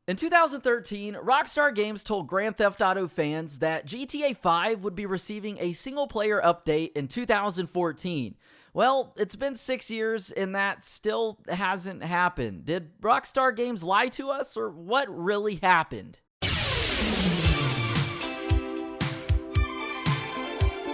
In 2013, Rockstar Games told Grand Theft Auto fans that GTA 5 would be receiving a single-player update in 2014. Well, it's been 6 years and that still hasn't happened. Did Rockstar Games lie to us, or what really happened?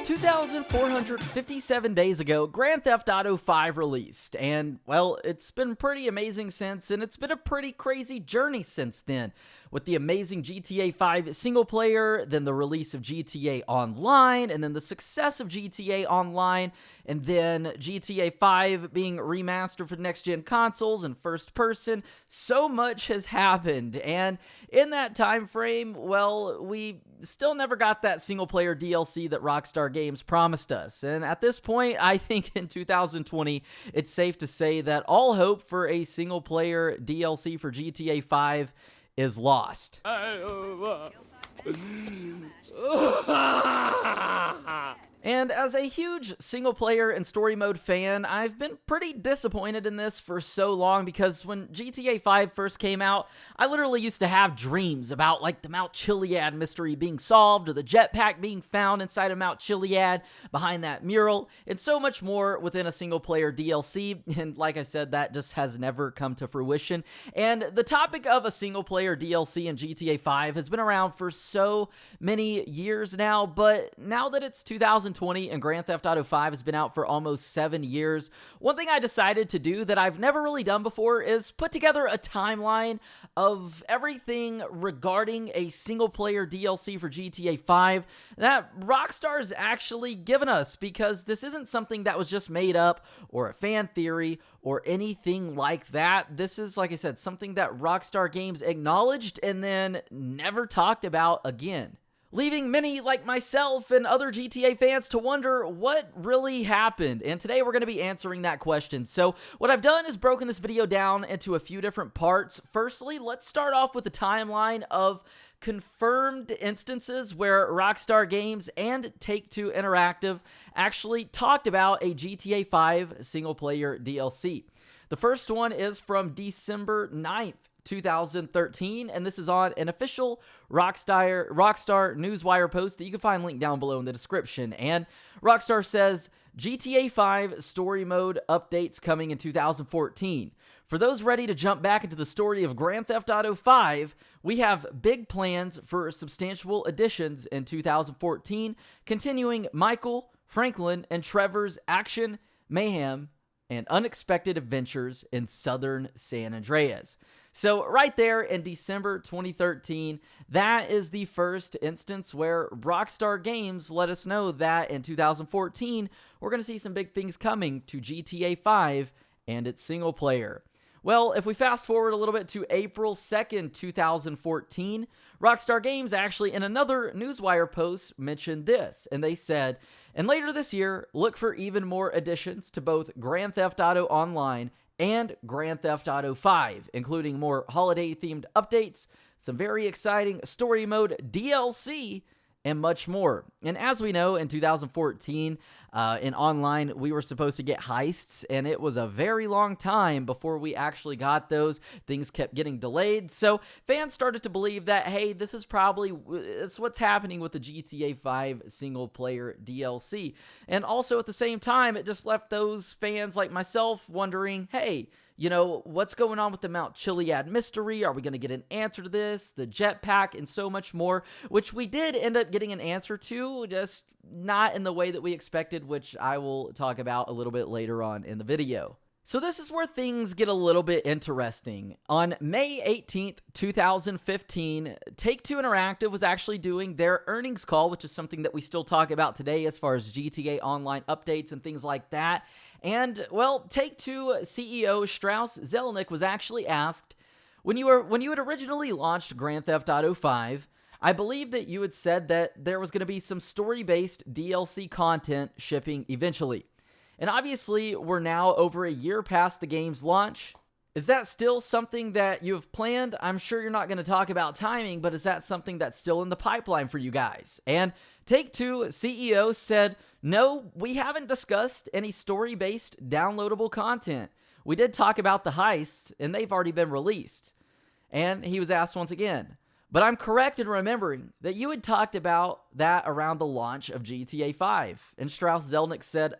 2,457 days ago, Grand Theft Auto 5 released, and, well, it's been pretty amazing since, and it's been a pretty crazy journey since then, with the amazing GTA 5 single player, then the release of GTA Online, and then the success of GTA Online, and then GTA 5 being remastered for next-gen consoles and first person. So much has happened, and in that time frame, well, we still never got that single-player DLC that Rockstar Games promised us. And at this point, I think in 2020, it's safe to say that all hope for a single-player DLC for GTA 5 is lost. And as a huge single-player and story mode fan, I've been pretty disappointed in this for so long, because when GTA 5 first came out, I literally used to have dreams about like the Mount Chiliad mystery being solved, or the jetpack being found inside of Mount Chiliad behind that mural, and so much more within a single-player DLC, and like I said, that just has never come to fruition. And the topic of a single-player DLC in GTA 5 has been around for so many years now, but now that it's 2020 and Grand Theft Auto 5 has been out for almost 7 years, one thing I decided to do that I've never really done before is put together a timeline of everything regarding a single-player DLC for GTA 5 that Rockstar's actually given us, because this isn't something that was just made up or a fan theory or anything like that. This is, like I said, something that Rockstar Games acknowledged and then never talked about again, leaving many like myself and other GTA fans to wonder what really happened. And today we're going to be answering that question. So what I've done is broken this video down into a few different parts. Firstly, let's start off with the timeline of confirmed instances where Rockstar Games and Take-Two Interactive actually talked about a GTA 5 single-player DLC. The first one is from December 9th. 2013, and this is on an official Rockstar Newswire post that you can find linked down below in the description. And Rockstar says, GTA 5 story mode updates coming in 2014. For those ready to jump back into the story of Grand Theft Auto 5, we have big plans for substantial additions in 2014, continuing Michael, Franklin, and Trevor's action, mayhem, and unexpected adventures in southern San Andreas. So right there in December 2013, that is the first instance where Rockstar Games let us know that in 2014, we're going to see some big things coming to GTA 5 and its single player. Well, if we fast forward a little bit to April 2nd, 2014, Rockstar Games actually in another Newswire post mentioned this, and they said, and later this year, look for even more additions to both Grand Theft Auto Online and Grand Theft Auto 5, including more holiday-themed updates, some very exciting story mode DLC, and much more. And as we know, in 2014, in online, we were supposed to get heists, and it was a very long time before we actually got those. Things kept getting delayed, so fans started to believe that, hey, this is probably it's what's happening with the GTA 5 single-player DLC. And also, at the same time, it just left those fans like myself wondering, hey, you know, what's going on with the Mount Chiliad mystery? Are we going to get an answer to this? The jetpack and so much more, which we did end up getting an answer to, just not in the way that we expected, which I will talk about a little bit later on in the video. So this is where things get a little bit interesting. On May 18th, 2015, Take-Two Interactive was actually doing their earnings call, which is something that we still talk about today as far as GTA Online updates and things like that. And, well, Take-Two CEO Strauss Zelnick was actually asked, when you had originally launched Grand Theft Auto 5, I believe that you had said that there was going to be some story-based DLC content shipping eventually. And obviously, we're now over a year past the game's launch. Is that still something that you have planned? I'm sure you're not going to talk about timing, but is that something that's still in the pipeline for you guys? And Take-Two CEO said, no, we haven't discussed any story-based downloadable content. We did talk about the heists, and they've already been released. And he was asked once again, but I'm correct in remembering that you had talked about that around the launch of GTA 5. And Strauss-Zelnick said,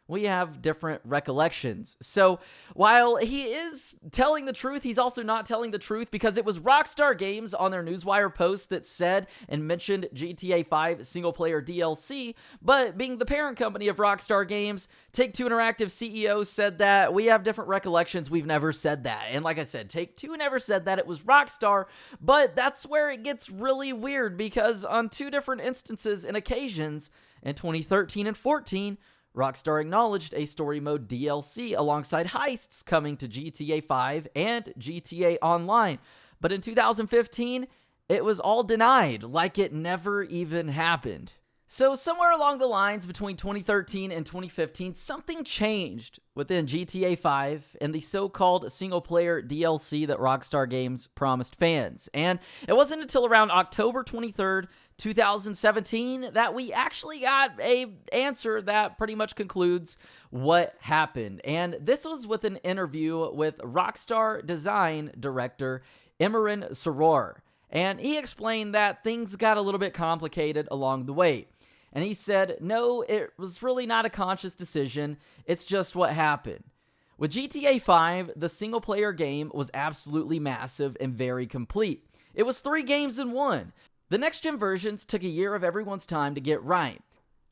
we have different recollections. So while he is telling the truth, he's also not telling the truth, because it was Rockstar Games on their Newswire post that said and mentioned GTA 5 single-player DLC, but being the parent company of Rockstar Games, Take-Two Interactive CEO said that we have different recollections, we've never said that. And like I said, Take-Two never said that, it was Rockstar, but that's where it gets really weird, because on two different instances and occasions, in 2013 and 14, Rockstar acknowledged a story mode DLC alongside heists coming to GTA 5 and GTA Online. But in 2015, it was all denied, like it never even happened. So somewhere along the lines between 2013 and 2015, something changed within GTA 5 and the so-called single-player DLC that Rockstar Games promised fans. And it wasn't until around October 23rd, 2017 that we actually got an answer that pretty much concludes what happened. And this was with an interview with Rockstar design director Imran Saror. And he explained that things got a little bit complicated along the way. And he said, no, it was really not a conscious decision, it's just what happened. With GTA 5, the single-player game was absolutely massive and very complete. It was 3 games in one. The next-gen versions took a year of everyone's time to get right.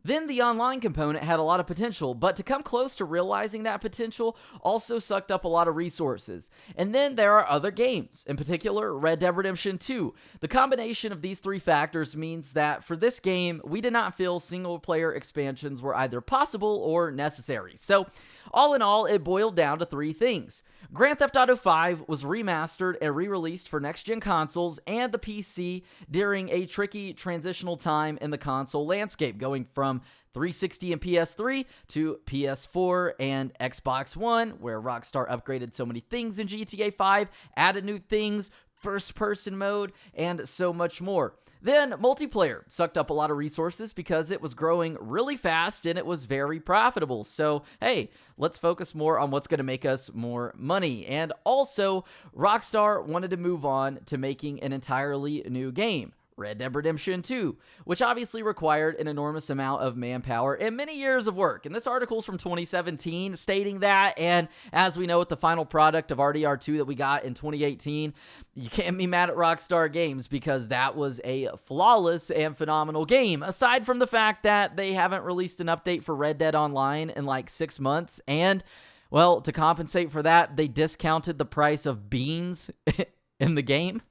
Then the online component had a lot of potential, but to come close to realizing that potential also sucked up a lot of resources. And then there are other games, in particular Red Dead Redemption 2. The combination of these 3 factors means that for this game, we did not feel single-player expansions were either possible or necessary. So, all in all, it boiled down to 3 things. Grand Theft Auto 5 was remastered and re-released for next-gen consoles and the PC during a tricky transitional time in the console landscape, going from 360 and PS3 to PS4 and Xbox One, where Rockstar upgraded so many things in GTA 5, added new things, first-person mode, and so much more. Then, multiplayer sucked up a lot of resources because it was growing really fast and it was very profitable. So, hey, let's focus more on what's going to make us more money. And also, Rockstar wanted to move on to making an entirely new game, Red Dead Redemption 2, which obviously required an enormous amount of manpower and many years of work. And this article's from 2017 stating that, and as we know with the final product of RDR2 that we got in 2018, you can't be mad at Rockstar Games because that was a flawless and phenomenal game, aside from the fact that they haven't released an update for Red Dead Online in like 6 months, and, well, to compensate for that, they discounted the price of beans in the game.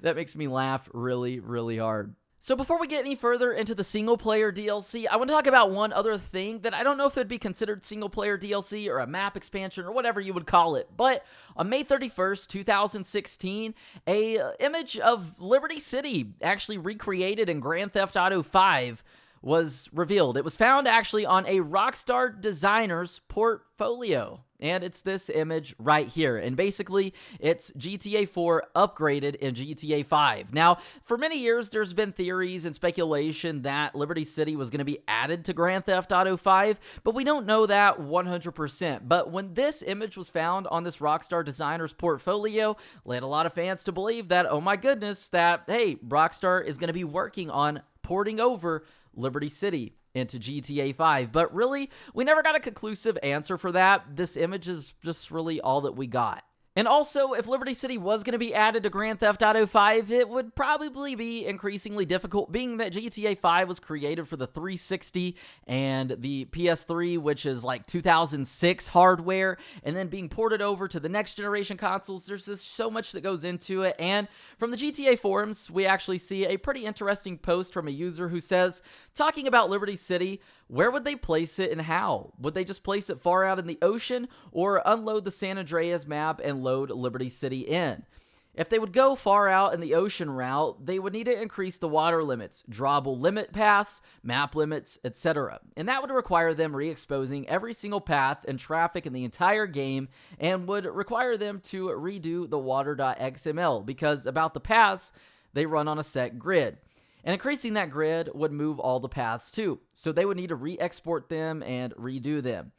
That makes me laugh really, really hard. So before we get any further into the single-player DLC, I want to talk about one other thing that I don't know if it'd be considered single-player DLC or a map expansion or whatever you would call it, but on May 31st, 2016, a image of Liberty City actually recreated in Grand Theft Auto 5 was revealed. It was found actually on a Rockstar designer's portfolio. And it's this image right here. And basically, it's GTA 4 upgraded in GTA 5. Now, for many years, there's been theories and speculation that Liberty City was going to be added to Grand Theft Auto 5, but we don't know that 100%. But when this image was found on this Rockstar designer's portfolio, led a lot of fans to believe that, oh my goodness, that, hey, Rockstar is going to be working on porting over Liberty City into GTA 5, but really, we never got a conclusive answer for that. This image is just really all that we got. And also, if Liberty City was going to be added to Grand Theft Auto 5, it would probably be increasingly difficult, being that GTA 5 was created for the 360 and the PS3, which is like 2006 hardware, and then being ported over to the next generation consoles. There's just so much that goes into it. And from the GTA forums, we actually see a pretty interesting post from a user who says, talking about Liberty City, where would they place it and how? Would they just place it far out in the ocean or unload the San Andreas map and load Liberty City in? If they would go far out in the ocean route, they would need to increase the water limits, drawable limit paths, map limits, etc. And that would require them re-exposing every single path and traffic in the entire game and would require them to redo the water.xml because about the paths, they run on a set grid. And increasing that grid would move all the paths too, so they would need to re-export them and redo them.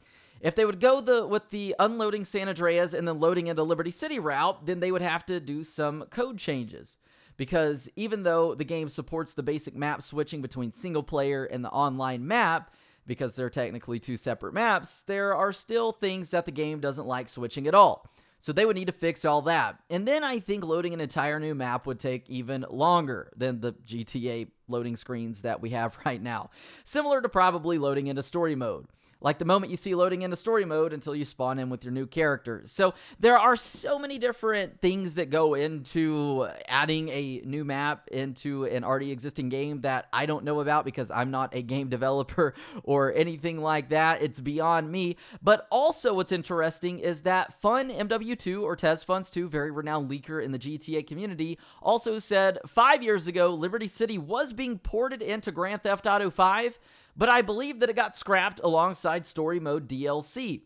If they would go with the unloading San Andreas and then loading into Liberty City route, then they would have to do some code changes. Because even though the game supports the basic map switching between single player and the online map, because they're technically two separate maps, there are still things that the game doesn't like switching at all. So they would need to fix all that. And then I think loading an entire new map would take even longer than the GTA loading screens that we have right now. Similar to probably loading into story mode. Like the moment you see loading into story mode until you spawn in with your new characters. So there are so many different things that go into adding a new map into an already existing game that I don't know about because I'm not a game developer or anything like that. It's beyond me. But also what's interesting is that Fun MW2 or Tez Funds 2, very renowned leaker in the GTA community, also said 5 years ago Liberty City was being ported into Grand Theft Auto 5, but I believe that it got scrapped alongside story mode DLC.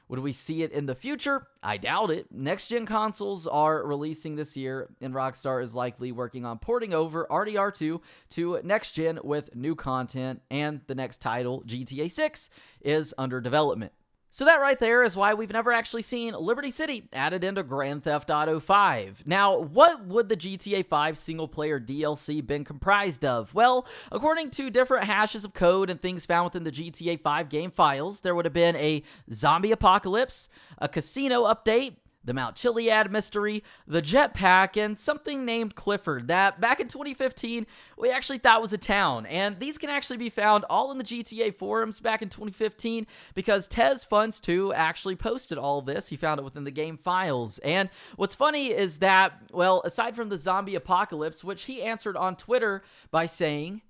Would we see it in the future? I doubt it. Next-gen consoles are releasing this year, and Rockstar is likely working on porting over RDR2 to next-gen with new content, and the next title, GTA 6, is under development. So that right there is why we've never actually seen Liberty City added into Grand Theft Auto 5. Now, what would the GTA 5 single-player DLC been comprised of? Well, according to different hashes of code and things found within the GTA 5 game files, there would have been a zombie apocalypse, a casino update, the Mount Chiliad mystery, the jetpack, and something named Clifford that back in 2015 we actually thought was a town. And these can actually be found all in the GTA forums back in 2015 because Tez Funds 2 actually posted all of this. He found it within the game files. And what's funny is that, well, aside from the zombie apocalypse, which he answered on Twitter by saying,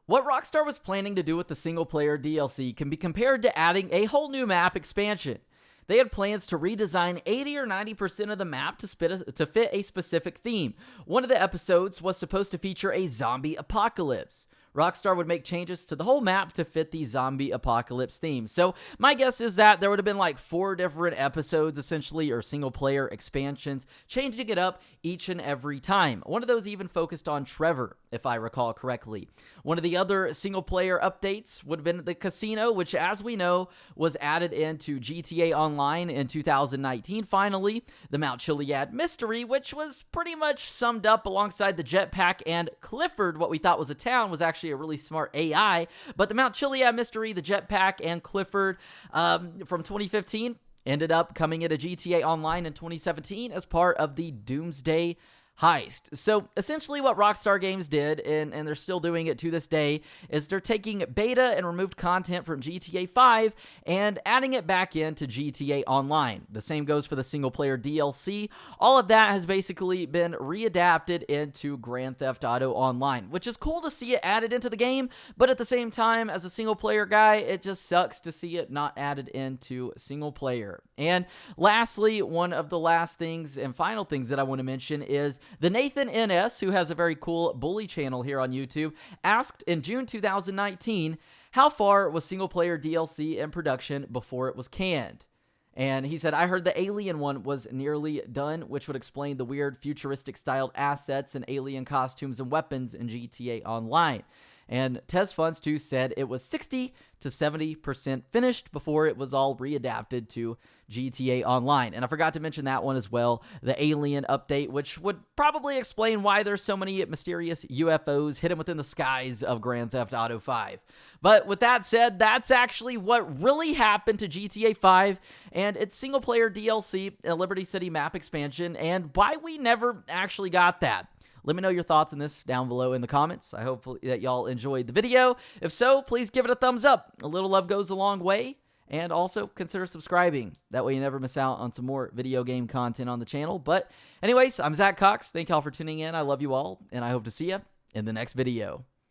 what Rockstar was planning to do with the single-player DLC can be compared to adding a whole new map expansion. They had plans to redesign 80 or 90% of the map to fit a specific theme. One of the episodes was supposed to feature a zombie apocalypse. Rockstar would make changes to the whole map to fit the zombie apocalypse theme. So my guess is that there would have been like 4 different episodes essentially, or single player expansions, changing it up each and every time. One of those even focused on Trevor, if I recall correctly. One of the other single player updates would have been the casino, which as we know was added into GTA Online in 2019 finally. The Mount Chiliad mystery, which was pretty much summed up alongside the jetpack, and Clifford, what we thought was a town, was actually a really smart AI. But the Mount Chiliad mystery, the jetpack, and Clifford from 2015 ended up coming into GTA Online in 2017 as part of the Doomsday heist. So essentially what Rockstar Games did, and they're still doing it to this day, is they're taking beta and removed content from GTA 5 and adding it back into GTA Online. The same goes for the single player DLC. All of that has basically been readapted into Grand Theft Auto Online, which is cool to see it added into the game, but at the same time, as a single player guy, it just sucks to see it not added into single player. And lastly, one of the last things and final things that I want to mention is the Nathan NS, who has a very cool bully channel here on YouTube, asked in June 2019, how far was single-player DLC in production before it was canned? And he said, I heard the Alien one was nearly done, which would explain the weird futuristic-styled assets and alien costumes and weapons in GTA Online. And Tez Funds 2 said it was 60 to 70% finished before it was all readapted to GTA Online. And I forgot to mention that one as well, the Alien update, which would probably explain why there's so many mysterious UFOs hidden within the skies of Grand Theft Auto 5. But with that said, that's actually what really happened to GTA 5 and its single-player DLC, a Liberty City map expansion, and why we never actually got that. Let me know your thoughts on this down below in the comments. I hope that y'all enjoyed the video. If so, please give it a thumbs up. A little love goes a long way. And also consider subscribing. That way you never miss out on some more video game content on the channel. But anyways, I'm Zach Cox. Thank y'all for tuning in. I love you all. And I hope to see you in the next video.